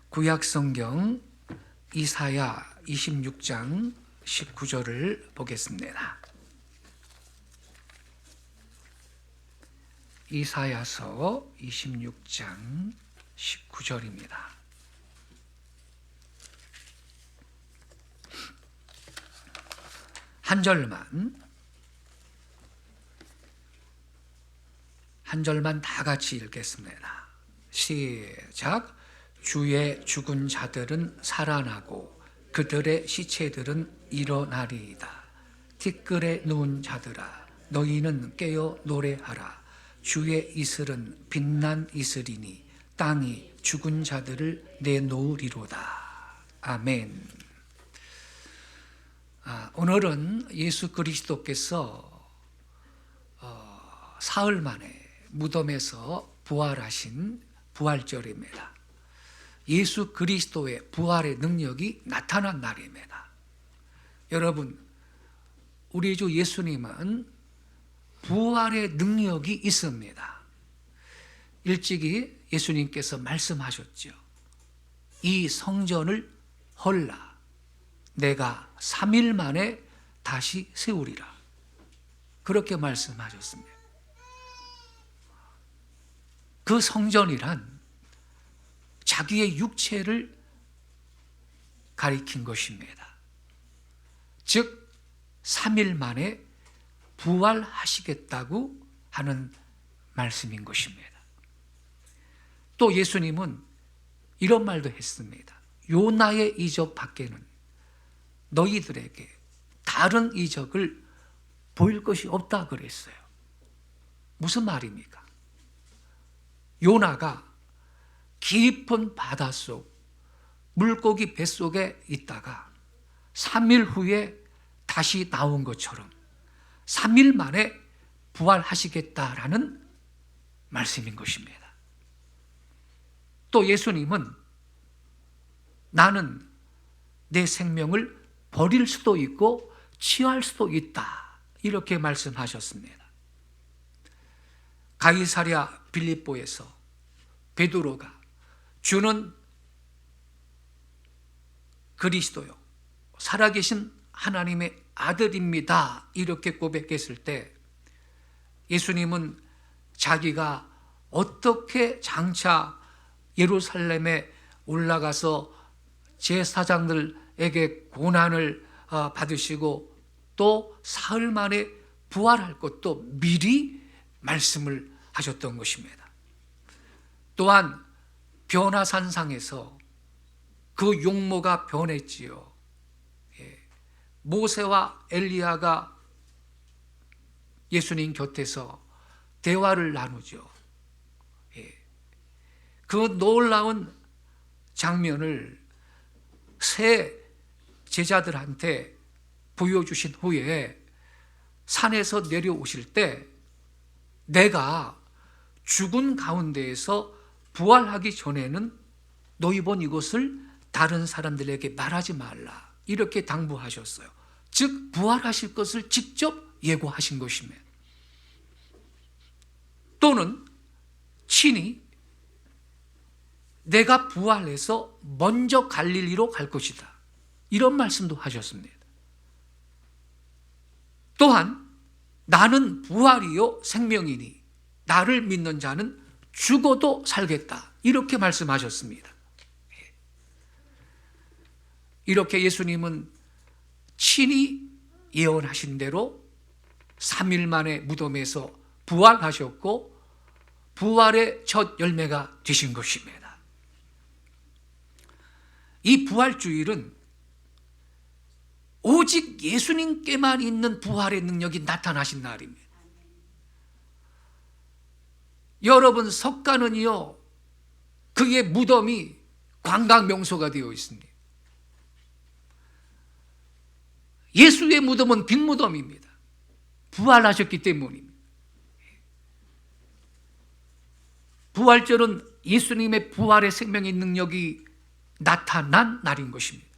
구약성경 이사야 26장 19절을 보겠습니다. 이사야서 26장 19절입니다. 한 절만 다 같이 읽겠습니다. 시작. 주의 죽은 자들은 살아나고 그들의 시체들은 일어나리이다. 티끌에 누운 자들아, 너희는 깨어 노래하라. 주의 이슬은 빛난 이슬이니 땅이 죽은 자들을 내놓으리로다. 아멘. 오늘은 예수 그리스도께서 사흘 만에 무덤에서 부활하신 부활절입니다. 예수 그리스도의 부활의 능력이 나타난 날입니다. 여러분, 우리 주 예수님은 부활의 능력이 있습니다. 일찍이 예수님께서 말씀하셨죠. 이 성전을 헐라. 내가 3일 만에 다시 세우리라. 그렇게 말씀하셨습니다. 그 성전이란 자기의 육체를 가리킨 것입니다. 즉 3일 만에 부활하시겠다고 하는 말씀인 것입니다. 또 예수님은 이런 말도 했습니다. 요나의 이적 밖에는 너희들에게 다른 이적을 보일 것이 없다 그랬어요. 무슨 말입니까? 요나가 깊은 바닷속 물고기 뱃속에 있다가 3일 후에 다시 나온 것처럼 3일 만에 부활하시겠다라는 말씀인 것입니다. 또 예수님은 나는 내 생명을 버릴 수도 있고 취할 수도 있다, 이렇게 말씀하셨습니다. 가이사랴 빌립보에서 베드로가 주는 그리스도요, 살아계신 하나님의 아들입니다, 이렇게 고백했을 때 예수님은 자기가 어떻게 장차 예루살렘에 올라가서 제사장들에게 고난을 받으시고 또 사흘 만에 부활할 것도 미리 말씀을 하셨던 것입니다. 또한 변화산상에서 그 용모가 변했지요. 모세와 엘리야가 예수님 곁에서 대화를 나누죠. 그 놀라운 장면을 새 제자들한테 보여주신 후에 산에서 내려오실 때 내가 죽은 가운데에서 부활하기 전에는 너희 본 이것을 다른 사람들에게 말하지 말라, 이렇게 당부하셨어요. 즉 부활하실 것을 직접 예고하신 것입니다. 또는 친히 내가 부활해서 먼저 갈릴리로 갈 것이다, 이런 말씀도 하셨습니다. 또한 나는 부활이요 생명이니 나를 믿는 자는 죽어도 살겠다, 이렇게 말씀하셨습니다. 이렇게 예수님은 친히 예언하신 대로 3일 만에 무덤에서 부활하셨고 부활의 첫 열매가 되신 것입니다. 이 부활주일은 오직 예수님께만 있는 부활의 능력이 나타나신 날입니다. 여러분, 석가는요, 그의 무덤이 관광 명소가 되어 있습니다. 예수의 무덤은 빈 무덤입니다. 부활하셨기 때문입니다. 부활절은 예수님의 부활의 생명의 능력이 나타난 날인 것입니다.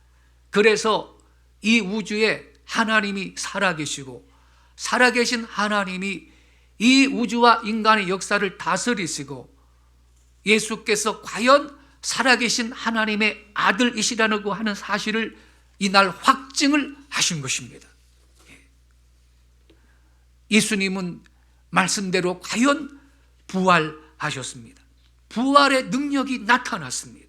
그래서 이 우주에 하나님이 살아계시고 살아계신 하나님이 이 우주와 인간의 역사를 다스리시고 예수께서 과연 살아계신 하나님의 아들이시라고 하는 사실을 이날 확증을 하신 것입니다. 예수님은 말씀대로 과연 부활하셨습니다. 부활의 능력이 나타났습니다.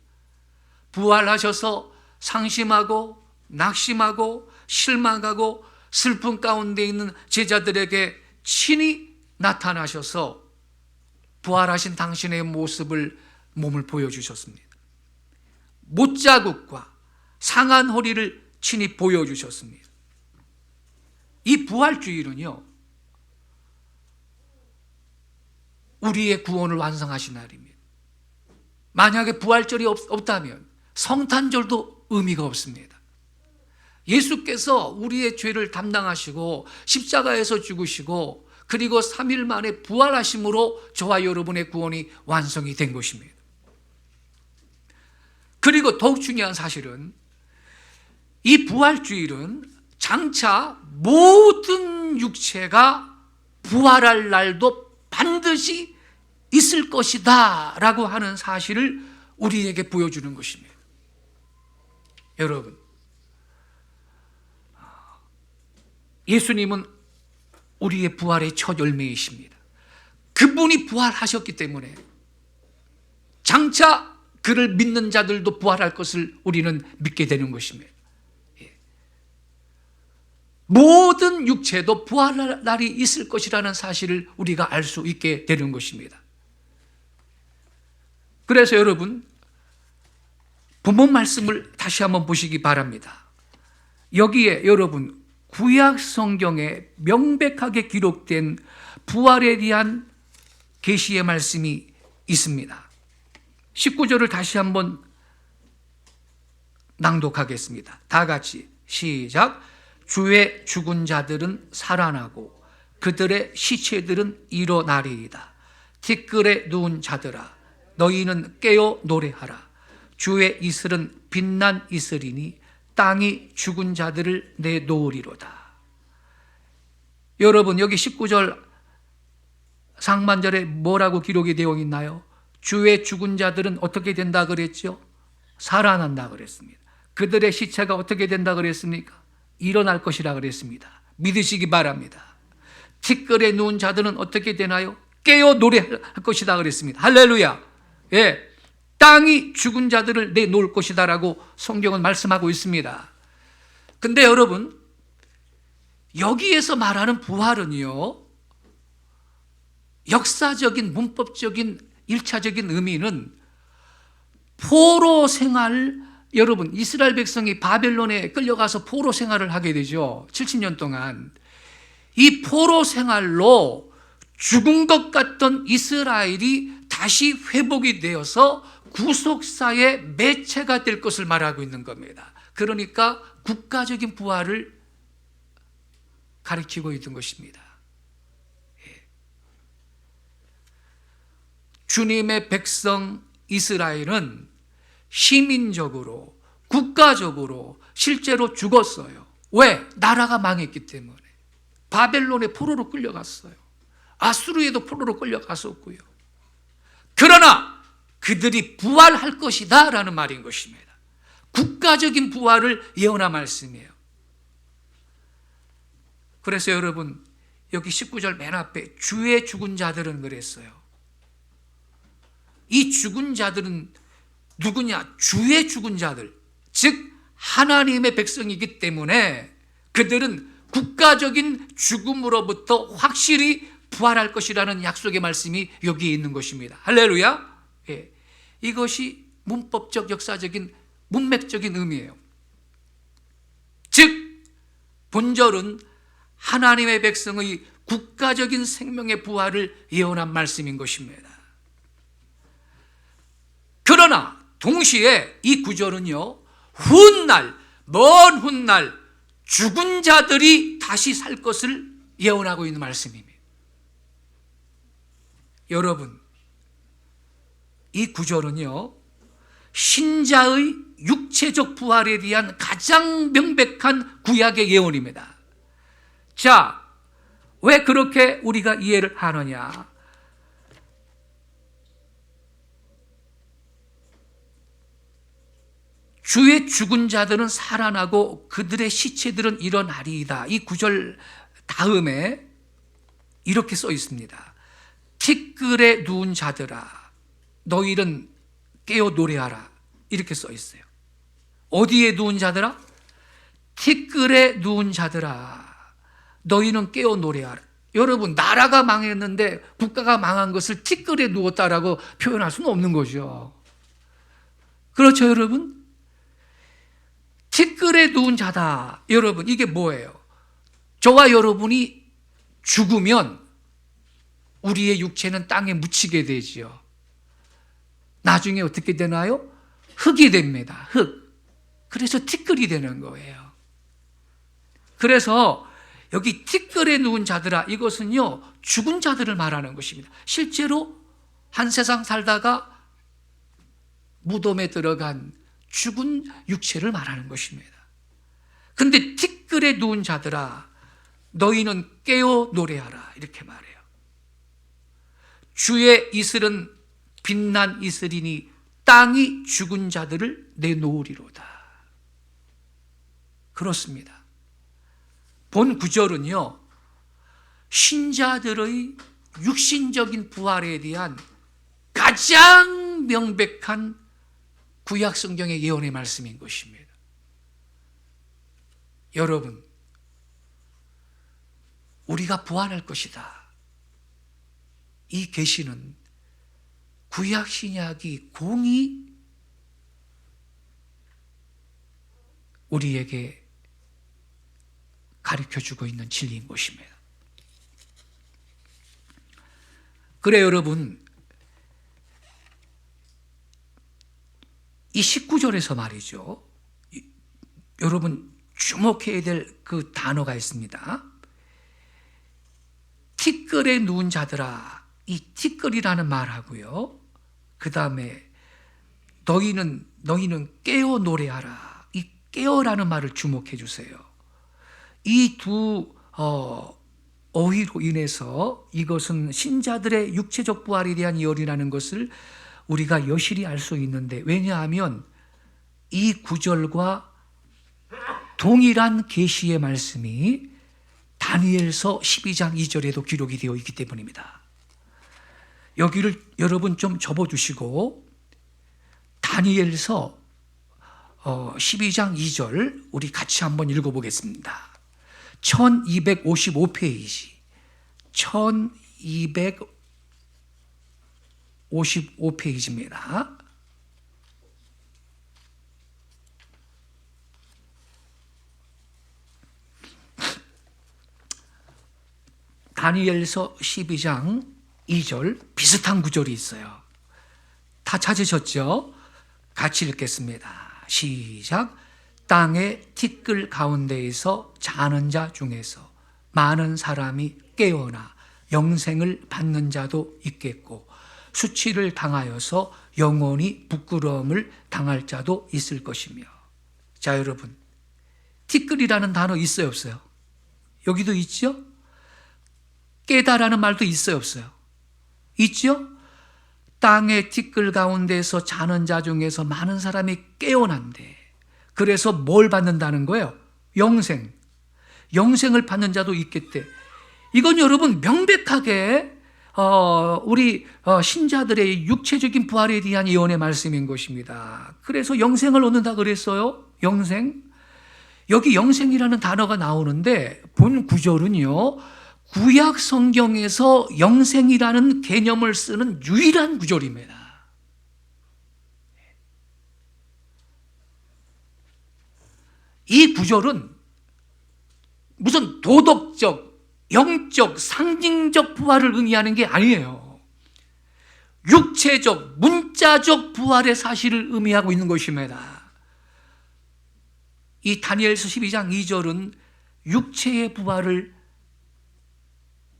부활하셔서 상심하고 낙심하고 실망하고 슬픔 가운데 있는 제자들에게 친히 나타나셔서 부활하신 당신의 몸을 보여주셨습니다. 못자국과 상한 허리를 친히 보여주셨습니다. 이 부활주일은요, 우리의 구원을 완성하신 날입니다. 만약에 부활절이 없다면 성탄절도 의미가 없습니다. 예수께서 우리의 죄를 담당하시고 십자가에서 죽으시고 그리고 3일 만에 부활하심으로 저와 여러분의 구원이 완성이 된 것입니다. 그리고 더욱 중요한 사실은 이 부활주일은 장차 모든 육체가 부활할 날도 반드시 있을 것이다 라고 하는 사실을 우리에게 보여주는 것입니다. 여러분, 예수님은 우리의 부활의 첫 열매이십니다. 그분이 부활하셨기 때문에 장차 그를 믿는 자들도 부활할 것을 우리는 믿게 되는 것입니다. 모든 육체도 부활할 날이 있을 것이라는 사실을 우리가 알 수 있게 되는 것입니다. 그래서 여러분, 본문 말씀을 다시 한번 보시기 바랍니다. 여기에 여러분, 구약 성경에 명백하게 기록된 부활에 대한 계시의 말씀이 있습니다. 19절을 다시 한번 낭독하겠습니다. 다 같이 시작. 주의 죽은 자들은 살아나고 그들의 시체들은 일어나리이다. 티끌에 누운 자들아, 너희는 깨어 노래하라. 주의 이슬은 빛난 이슬이니 땅이 죽은 자들을 내놓으리로다. 여러분, 여기 19절 상반절에 뭐라고 기록이 되어 있나요? 주의 죽은 자들은 어떻게 된다 그랬죠? 살아난다 그랬습니다. 그들의 시체가 어떻게 된다 그랬습니까? 일어날 것이라 그랬습니다. 믿으시기 바랍니다. 티끌에 누운 자들은 어떻게 되나요? 깨어 노래할 것이다 그랬습니다. 할렐루야. 예, 땅이 죽은 자들을 내놓을 것이다 라고 성경은 말씀하고 있습니다. 근데 여러분, 여기에서 말하는 부활은요, 역사적인 문법적인 1차적인 의미는 포로 생활, 여러분, 이스라엘 백성이 바벨론에 끌려가서 포로 생활을 하게 되죠. 70년 동안. 이 포로 생활로 죽은 것 같던 이스라엘이 다시 회복이 되어서 구속사의 매체가 될 것을 말하고 있는 겁니다. 그러니까 국가적인 부활을 가리키고 있는 것입니다. 주님의 백성 이스라엘은 시민적으로, 국가적으로 실제로 죽었어요. 왜? 나라가 망했기 때문에. 바벨론의 포로로 끌려갔어요. 아수르에도 포로로 끌려갔었고요. 그러나 그들이 부활할 것이다 라는 말인 것입니다. 국가적인 부활을 예언한 말씀이에요. 그래서 여러분, 여기 19절 맨 앞에 주의 죽은 자들은 그랬어요. 이 죽은 자들은 누구냐? 주의 죽은 자들, 즉 하나님의 백성이기 때문에 그들은 국가적인 죽음으로부터 확실히 부활할 것이라는 약속의 말씀이 여기에 있는 것입니다. 할렐루야. 예. 이것이 문법적, 역사적인, 문맥적인 의미예요. 즉 본절은 하나님의 백성의 국가적인 생명의 부활을 예언한 말씀인 것입니다. 그러나 동시에 이 구절은요, 훗날, 먼 훗날 죽은 자들이 다시 살 것을 예언하고 있는 말씀입니다. 여러분, 이 구절은요, 신자의 육체적 부활에 대한 가장 명백한 구약의 예언입니다. 자, 왜 그렇게 우리가 이해를 하느냐? 주의 죽은 자들은 살아나고 그들의 시체들은 일어나리이다. 이 구절 다음에 이렇게 써 있습니다. 티끌에 누운 자들아 너희는 깨어 노래하라. 이렇게 써 있어요. 어디에 누운 자들아? 티끌에 누운 자들아 너희는 깨어 노래하라. 여러분, 나라가 망했는데 국가가 망한 것을 티끌에 누웠다라고 표현할 수는 없는 거죠. 그렇죠, 여러분? 티끌에 누운 자다. 여러분, 이게 뭐예요? 저와 여러분이 죽으면 우리의 육체는 땅에 묻히게 되지요. 나중에 어떻게 되나요? 흙이 됩니다. 흙. 그래서 티끌이 되는 거예요. 그래서 여기 티끌에 누운 자들아, 이것은요 죽은 자들을 말하는 것입니다. 실제로 한 세상 살다가 무덤에 들어간 죽은 육체를 말하는 것입니다. 그런데 티끌에 누운 자들아 너희는 깨어 노래하라. 이렇게 말해요. 주의 이슬은 빛난 이슬이니 땅이 죽은 자들을 내놓으리로다. 그렇습니다. 본 구절은요 신자들의 육신적인 부활에 대한 가장 명백한 구약 성경의 예언의 말씀인 것입니다. 여러분, 우리가 부활할 것이다. 이 계시는 구약 신약이 공히 우리에게 가르쳐주고 있는 진리인 것입니다. 그래 여러분, 이 19절에서 말이죠, 여러분 주목해야 될 그 단어가 있습니다. 티끌에 누운 자들아, 이 티끌이라는 말하고요, 그 다음에 너희는 깨어 노래하라. 이 깨어라는 말을 주목해 주세요. 이 두 어휘로 인해서 이것은 신자들의 육체적 부활에 대한 예언이라는 것을 우리가 여실히 알 수 있는데, 왜냐하면 이 구절과 동일한 계시의 말씀이 다니엘서 12장 2절에도 기록이 되어 있기 때문입니다. 여기를 여러분 좀 접어주시고 다니엘서 12장 2절 우리 같이 한번 읽어보겠습니다. 1255페이지 1255페이지입니다. 다니엘서 12장 2절 비슷한 구절이 있어요. 다 찾으셨죠? 같이 읽겠습니다. 시작. 땅의 티끌 가운데에서 자는 자 중에서 많은 사람이 깨어나 영생을 받는 자도 있겠고 수치를 당하여서 영원히 부끄러움을 당할 자도 있을 것이며. 자, 여러분, 티끌이라는 단어 있어요, 없어요? 여기도 있죠? 깨다라는 말도 있어요, 없어요? 있죠? 땅의 티끌 가운데서 자는 자 중에서 많은 사람이 깨어난대. 그래서 뭘 받는다는 거예요? 영생을 받는 자도 있겠대. 이건 여러분 명백하게 우리 신자들의 육체적인 부활에 대한 예언의 말씀인 것입니다. 그래서 영생을 얻는다 그랬어요. 영생. 여기 영생이라는 단어가 나오는데 본 구절은요, 구약 성경에서 영생이라는 개념을 쓰는 유일한 구절입니다. 이 구절은 무슨 도덕적, 영적, 상징적 부활을 의미하는 게 아니에요. 육체적, 문자적 부활의 사실을 의미하고 있는 것입니다. 이 다니엘서 12장 2절은 육체의 부활을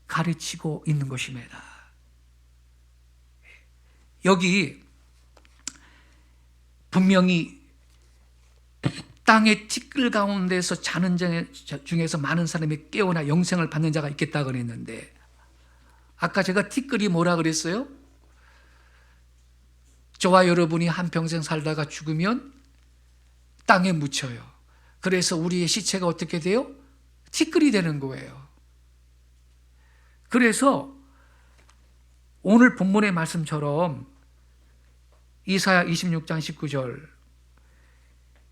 가르치고 있는 것입니다. 여기 분명히 땅의 티끌 가운데서 자는 자 중에서 많은 사람이 깨어나 영생을 받는 자가 있겠다 그랬는데, 아까 제가 티끌이 뭐라 그랬어요? 저와 여러분이 한평생 살다가 죽으면 땅에 묻혀요. 그래서 우리의 시체가 어떻게 돼요? 티끌이 되는 거예요. 그래서 오늘 본문의 말씀처럼 이사야 26장 19절,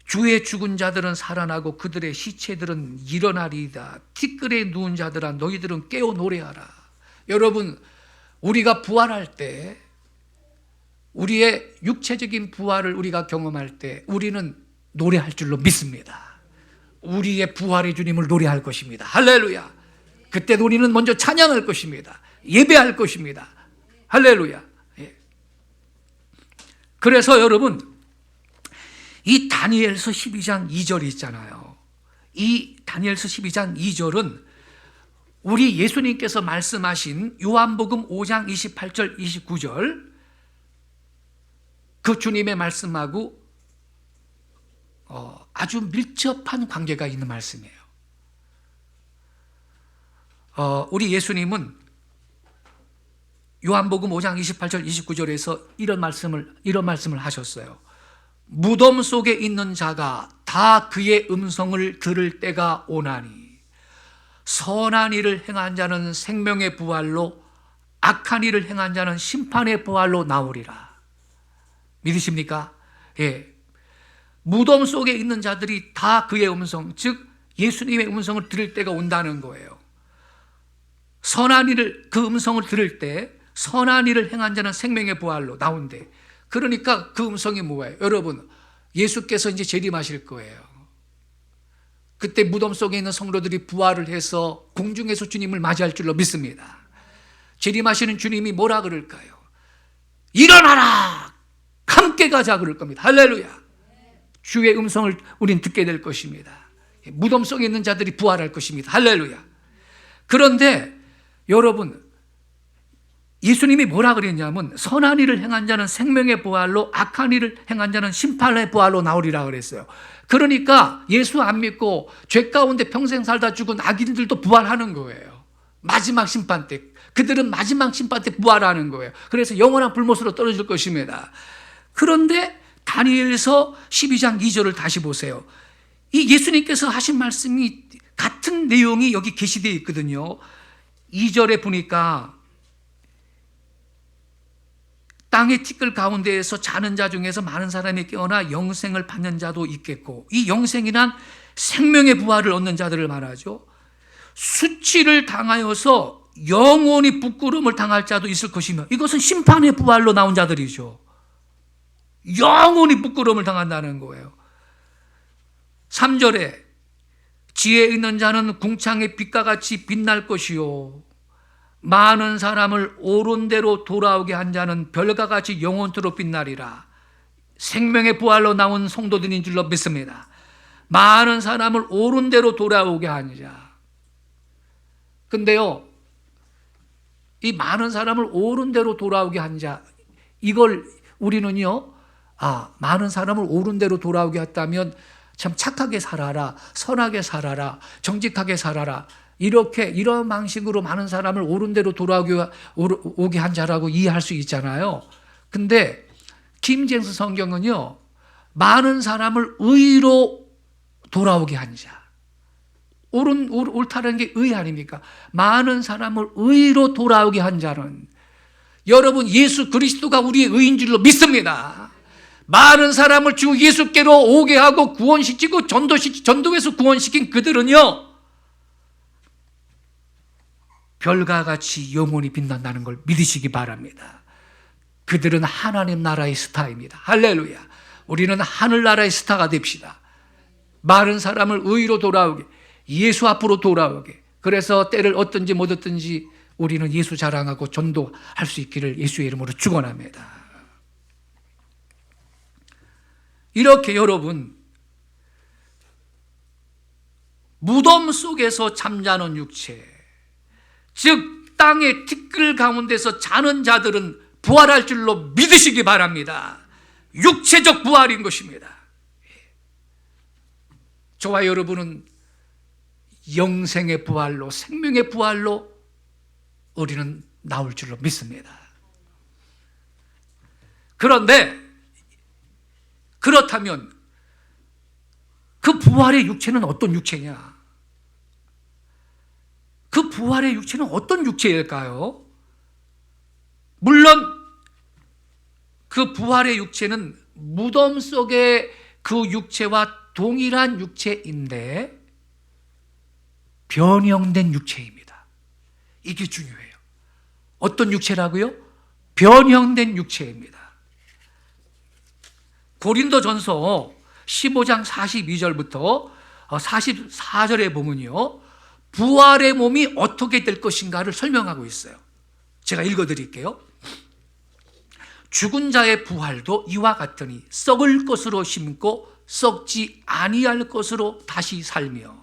주의 죽은 자들은 살아나고 그들의 시체들은 일어나리이다. 티끌에 누운 자들아 너희들은 깨어 노래하라. 여러분, 우리가 부활할 때, 우리의 육체적인 부활을 우리가 경험할 때 우리는 노래할 줄로 믿습니다. 우리의 부활의 주님을 노래할 것입니다. 할렐루야. 그때 우리는 먼저 찬양할 것입니다. 예배할 것입니다. 할렐루야. 예. 그래서 여러분, 이 다니엘서 12장 2절이 있잖아요. 이 다니엘서 12장 2절은 우리 예수님께서 말씀하신 요한복음 5장 28절 29절 그 주님의 말씀하고 아주 밀접한 관계가 있는 말씀이에요. 우리 예수님은 요한복음 5장 28절 29절에서 이런 말씀을 하셨어요. 무덤 속에 있는 자가 다 그의 음성을 들을 때가 오나니 선한 일을 행한 자는 생명의 부활로 악한 일을 행한 자는 심판의 부활로 나오리라. 믿으십니까? 예. 무덤 속에 있는 자들이 다 그의 음성, 즉 예수님의 음성을 들을 때가 온다는 거예요. 선한 일을, 그 음성을 들을 때 선한 일을 행한 자는 생명의 부활로 나온대. 그러니까 그 음성이 뭐예요? 여러분, 예수께서 이제 재림하실 거예요. 그때 무덤 속에 있는 성도들이 부활을 해서 공중에서 주님을 맞이할 줄로 믿습니다. 재림하시는 주님이 뭐라 그럴까요? 일어나라! 함께 가자 그럴 겁니다. 할렐루야. 주의 음성을 우린 듣게 될 것입니다. 무덤 속에 있는 자들이 부활할 것입니다. 할렐루야. 그런데 여러분, 예수님이 뭐라 그랬냐면 선한 일을 행한 자는 생명의 부활로 악한 일을 행한 자는 심판의 부활로 나오리라 그랬어요. 그러니까 예수 안 믿고 죄 가운데 평생 살다 죽은 악인들도 부활하는 거예요. 마지막 심판 때. 그들은 마지막 심판 때 부활하는 거예요. 그래서 영원한 불못으로 떨어질 것입니다. 그런데 다니엘서 12장 2절을 다시 보세요. 이 예수님께서 하신 말씀이 같은 내용이 여기 게시되어 있거든요. 2절에 보니까 땅의 티끌 가운데에서 자는 자 중에서 많은 사람이 깨어나 영생을 받는 자도 있겠고, 이 영생이란 생명의 부활을 얻는 자들을 말하죠. 수치를 당하여서 영원히 부끄러움을 당할 자도 있을 것이며, 이것은 심판의 부활로 나온 자들이죠. 영원히 부끄러움을 당한다는 거예요. 3절에 지혜 있는 자는 궁창의 빛과 같이 빛날 것이요 많은 사람을 옳은 대로 돌아오게 한 자는 별과 같이 영원토록 빛나리라. 생명의 부활로 나온 성도들인 줄로 믿습니다. 많은 사람을 옳은 대로 돌아오게 한 자. 근데요, 이 많은 사람을 옳은 대로 돌아오게 한 자, 이걸 우리는요, 많은 사람을 옳은 대로 돌아오게 했다면 참 착하게 살아라, 선하게 살아라, 정직하게 살아라, 이런 방식으로 많은 사람을 옳은 대로 돌아오게 한 자라고 이해할 수 있잖아요. 근데 킹제임스 성경은요, 많은 사람을 의로 돌아오게 한 자. 옳다는 게 의 아닙니까? 많은 사람을 의로 돌아오게 한 자는, 여러분, 예수 그리스도가 우리의 의인 줄로 믿습니다. 많은 사람을 주 예수께로 오게 하고 구원시키고 전도해서 구원시킨 그들은요, 별과 같이 영원히 빛난다는 걸 믿으시기 바랍니다. 그들은 하나님 나라의 스타입니다. 할렐루야. 우리는 하늘나라의 스타가 됩시다. 많은 사람을 의로 돌아오게, 예수 앞으로 돌아오게. 그래서 때를 얻든지 못 얻든지 우리는 예수 자랑하고 전도할 수 있기를 예수의 이름으로 축원합니다. 이렇게 여러분, 무덤 속에서 잠자는 육체, 즉 땅의 티끌 가운데서 자는 자들은 부활할 줄로 믿으시기 바랍니다. 육체적 부활인 것입니다. 저와 여러분은 영생의 부활로, 생명의 부활로 우리는 나올 줄로 믿습니다. 그런데 그렇다면 그 부활의 육체는 어떤 육체냐? 그 부활의 육체는 어떤 육체일까요? 물론 그 부활의 육체는 무덤 속의 그 육체와 동일한 육체인데 변형된 육체입니다. 이게 중요해요. 어떤 육체라고요? 변형된 육체입니다. 고린도전서 15장 42절부터 44절에 보면요, 부활의 몸이 어떻게 될 것인가를 설명하고 있어요. 제가 읽어드릴게요. 죽은 자의 부활도 이와 같으니 썩을 것으로 심고 썩지 아니할 것으로 다시 살며,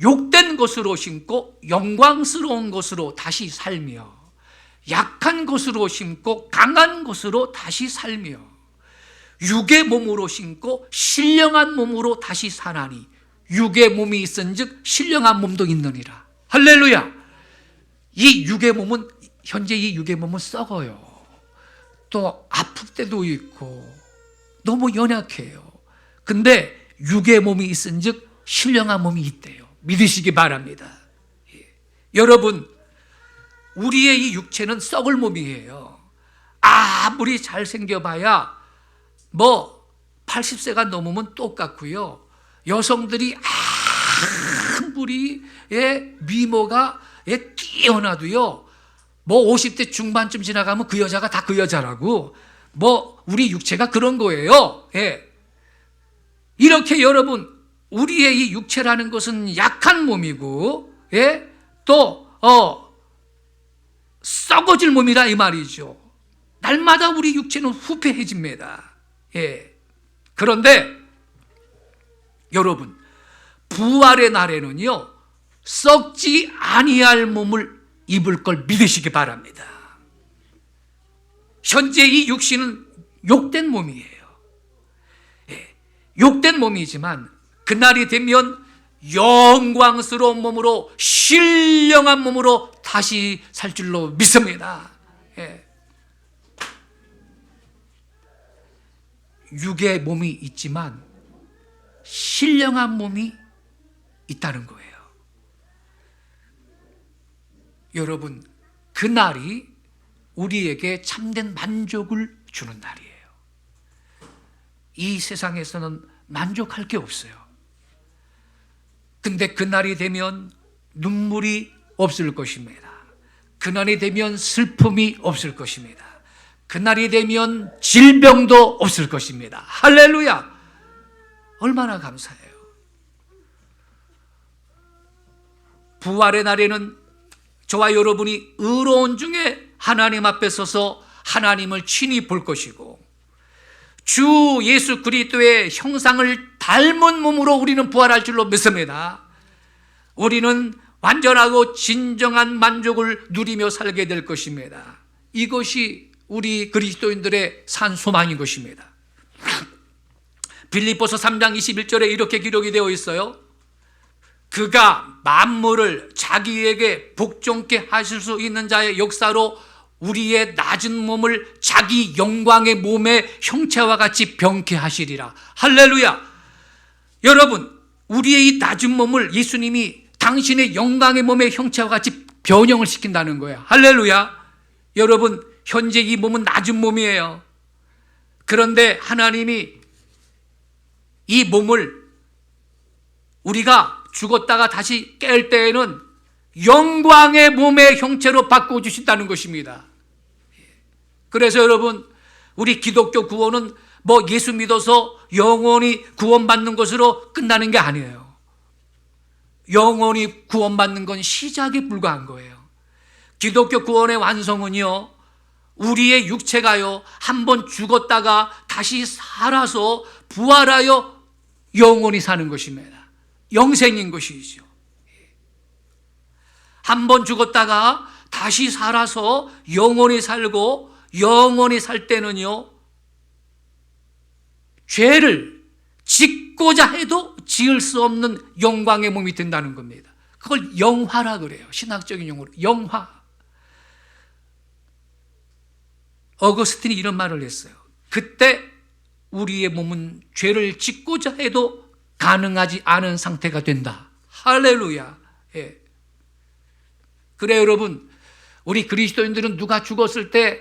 욕된 것으로 심고 영광스러운 것으로 다시 살며, 약한 것으로 심고 강한 것으로 다시 살며, 육의 몸으로 심고 신령한 몸으로 다시 사나니 육의 몸이 있은즉 신령한 몸도 있느니라. 할렐루야. 이 육의 몸은, 현재 이 육의 몸은 썩어요. 또 아플 때도 있고 너무 연약해요. 근데 육의 몸이 있은즉 신령한 몸이 있대요. 믿으시기 바랍니다. 여러분, 우리의 이 육체는 썩을 몸이에요. 아무리 잘생겨봐야 80세가 넘으면 똑같고요. 여성들이 아무리 미모가 뛰어나도요, 50대 중반쯤 지나가면 그 여자가 다 그 여자라고, 우리 육체가 그런 거예요. 이렇게 여러분, 우리의 이 육체라는 것은 약한 몸이고, 또 썩어질 몸이라 이 말이죠. 날마다 우리 육체는 후패해집니다. 그런데 여러분, 부활의 날에는요, 썩지 아니할 몸을 입을 걸 믿으시기 바랍니다. 현재 이 육신은 욕된 몸이에요. 욕된 몸이지만 그날이 되면 영광스러운 몸으로, 신령한 몸으로 다시 살 줄로 믿습니다. 육의 몸이 있지만 신령한 몸이 있다는 거예요. 여러분, 그날이 우리에게 참된 만족을 주는 날이에요. 이 세상에서는 만족할 게 없어요. 근데 그날이 되면 눈물이 없을 것입니다. 그날이 되면 슬픔이 없을 것입니다. 그날이 되면 질병도 없을 것입니다. 할렐루야! 얼마나 감사해요. 부활의 날에는 저와 여러분이 의로운 중에 하나님 앞에 서서 하나님을 친히 볼 것이고, 주 예수 그리스도의 형상을 닮은 몸으로 우리는 부활할 줄로 믿습니다. 우리는 완전하고 진정한 만족을 누리며 살게 될 것입니다. 이것이 우리 그리스도인들의 산 소망인 것입니다. 빌립보서 3장 21절에 이렇게 기록이 되어 있어요. 그가 만물을 자기에게 복종케 하실 수 있는 자의 역사로 우리의 낮은 몸을 자기 영광의 몸의 형체와 같이 병케 하시리라. 할렐루야. 여러분, 우리의 이 낮은 몸을 예수님이 당신의 영광의 몸의 형체와 같이 변형을 시킨다는 거예요. 할렐루야. 여러분, 현재 이 몸은 낮은 몸이에요. 그런데 하나님이 이 몸을 우리가 죽었다가 다시 깰 때에는 영광의 몸의 형체로 바꿔주신다는 것입니다. 그래서 여러분, 우리 기독교 구원은 예수 믿어서 영원히 구원받는 것으로 끝나는 게 아니에요. 영원히 구원받는 건 시작에 불과한 거예요. 기독교 구원의 완성은요, 우리의 육체가요, 한번 죽었다가 다시 살아서 부활하여 영원히 사는 것입니다. 영생인 것이죠. 한번 죽었다가 다시 살아서 영원히 살고, 영원히 살 때는요, 죄를 짓고자 해도 지을 수 없는 영광의 몸이 된다는 겁니다. 그걸 영화라 그래요. 신학적인 용어로 영화. 어거스틴이 이런 말을 했어요. 그때 우리의 몸은 죄를 짓고자 해도 가능하지 않은 상태가 된다. 할렐루야. 예. 그래 여러분, 우리 그리스도인들은 누가 죽었을 때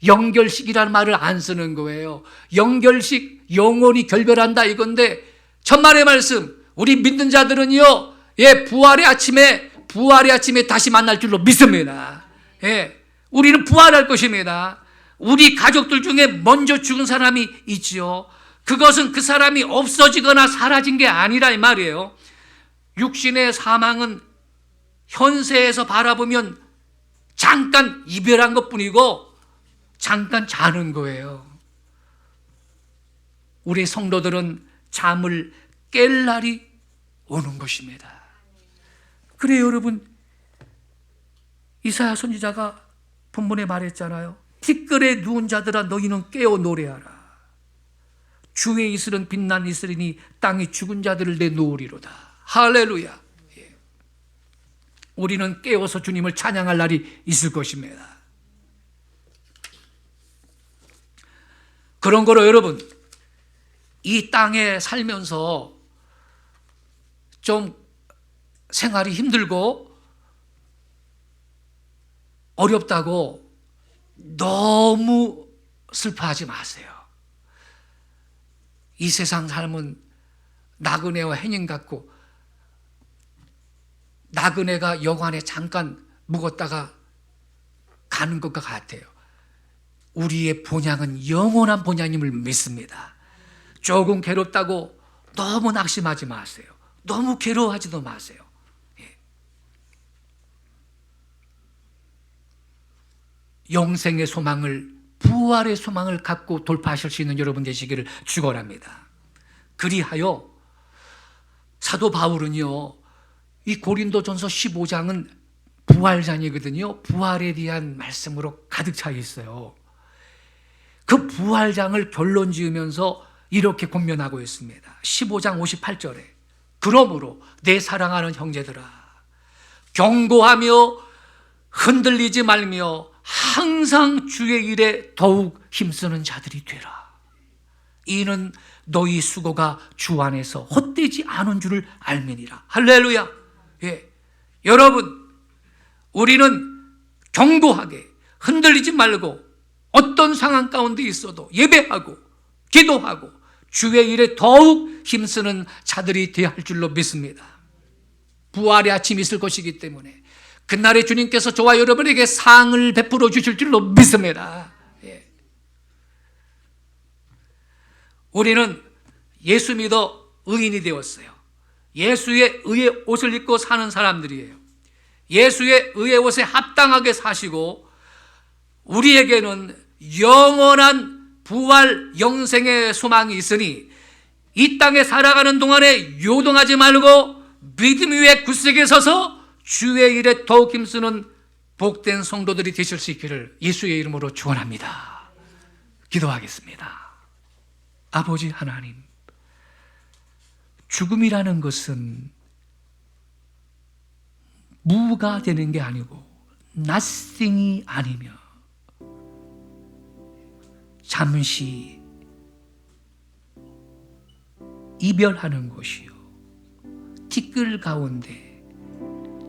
영결식이라는 말을 안 쓰는 거예요. 영결식, 영원히 결별한다 이건데, 천만의 말씀, 우리 믿는 자들은요, 예, 부활의 아침에 다시 만날 줄로 믿습니다. 예, 우리는 부활할 것입니다. 우리 가족들 중에 먼저 죽은 사람이 있지요. 그것은 그 사람이 없어지거나 사라진 게 아니라 이 말이에요. 육신의 사망은 현세에서 바라보면 잠깐 이별한 것뿐이고 잠깐 자는 거예요. 우리 성도들은 잠을 깰 날이 오는 것입니다. 그래 여러분, 이사야 선지자가 본문에 말했잖아요. 티끌에 누운 자들아 너희는 깨어 노래하라. 주의 이슬은 빛난 이슬이니 땅이 죽은 자들을 내놓으리로다. 할렐루야. 예. 우리는 깨어서 주님을 찬양할 날이 있을 것입니다. 그런 거로 여러분, 이 땅에 살면서 좀 생활이 힘들고 어렵다고 너무 슬퍼하지 마세요. 이 세상 삶은 나그네와 해님 같고, 나그네가 여관에 잠깐 묵었다가 가는 것과 같아요. 우리의 본향은 영원한 본향임을 믿습니다. 조금 괴롭다고 너무 낙심하지 마세요. 너무 괴로워하지도 마세요. 예. 영생의 소망을, 부활의 소망을 갖고 돌파하실 수 있는 여러분 되시기를 축원합니다. 그리하여 사도 바울은요, 이 고린도전서 15장은 부활장이거든요. 부활에 대한 말씀으로 가득 차 있어요. 그 부활장을 결론 지으면서 이렇게 권면하고 있습니다. 15장 58절에 그러므로 내 사랑하는 형제들아, 경고하며 흔들리지 말며 항상 주의 일에 더욱 힘쓰는 자들이 되라. 이는 너희 수고가 주 안에서 헛되지 않은 줄을 알미니라. 할렐루야. 예. 여러분, 우리는 경고하게 흔들리지 말고 어떤 상황 가운데 있어도 예배하고 기도하고 주의 일에 더욱 힘쓰는 자들이 되어야 할 줄로 믿습니다. 부활의 아침이 있을 것이기 때문에 그날에 주님께서 저와 여러분에게 상을 베풀어 주실 줄로 믿습니다. 예. 우리는 예수 믿어 의인이 되었어요. 예수의 의의 옷을 입고 사는 사람들이에요. 예수의 의의 옷에 합당하게 사시고, 우리에게는 영원한 부활 영생의 소망이 있으니 이 땅에 살아가는 동안에 요동하지 말고 믿음 위에 굳세게 서서 주의 일에 더욱 힘쓰는 복된 성도들이 되실 수 있기를 예수의 이름으로 축원합니다. 기도하겠습니다. 아버지 하나님, 죽음이라는 것은 무가 되는 게 아니고 nothing이 아니며 잠시 이별하는 것이요, 티끌 가운데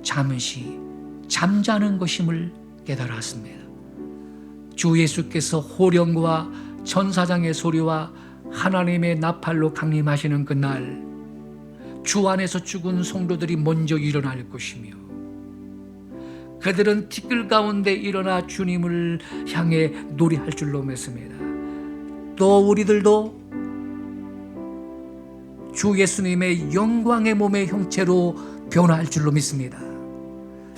잠시 잠자는 것임을 깨달았습니다. 주 예수께서 호령과 천사장의 소리와 하나님의 나팔로 강림하시는 그날, 주 안에서 죽은 성도들이 먼저 일어날 것이며, 그들은 티끌 가운데 일어나 주님을 향해 노래할 줄로 믿습니다. 또 우리들도 주 예수님의 영광의 몸의 형체로 변화할 줄로 믿습니다.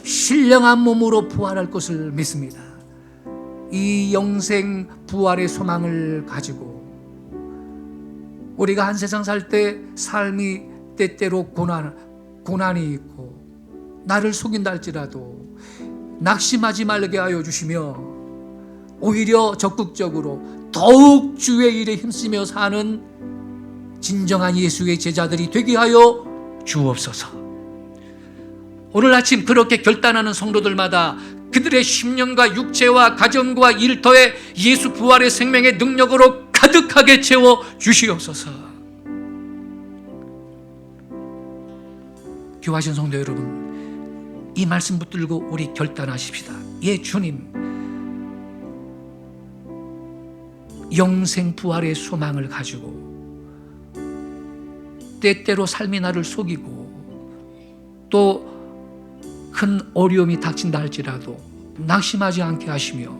신령한 몸으로 부활할 것을 믿습니다. 이 영생 부활의 소망을 가지고 우리가 한 세상 살 때 삶이 때때로 고난이 있고 나를 속인다 할지라도 낙심하지 말게 하여 주시며, 오히려 적극적으로 더욱 주의 일에 힘쓰며 사는 진정한 예수의 제자들이 되게 하여 주옵소서. 오늘 아침 그렇게 결단하는 성도들마다 그들의 심령과 육체와 가정과 일터에 예수 부활의 생명의 능력으로 가득하게 채워 주시옵소서. 귀하신 성도 여러분, 이 말씀 붙들고 우리 결단하십시다. 예, 주님, 영생 부활의 소망을 가지고 때때로 삶이 나를 속이고 또 큰 어려움이 닥친다 할지라도 낙심하지 않게 하시며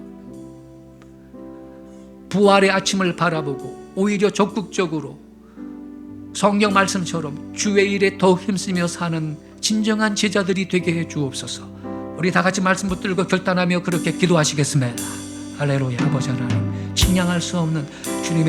부활의 아침을 바라보고 오히려 적극적으로 성경 말씀처럼 주의 일에 더욱 힘쓰며 사는 진정한 제자들이 되게 해 주옵소서. 우리 다 같이 말씀 붙들고 결단하며 그렇게 기도하시겠습니다. 할렐루야. 아버지 하나님, 측량할 수 없는 주님의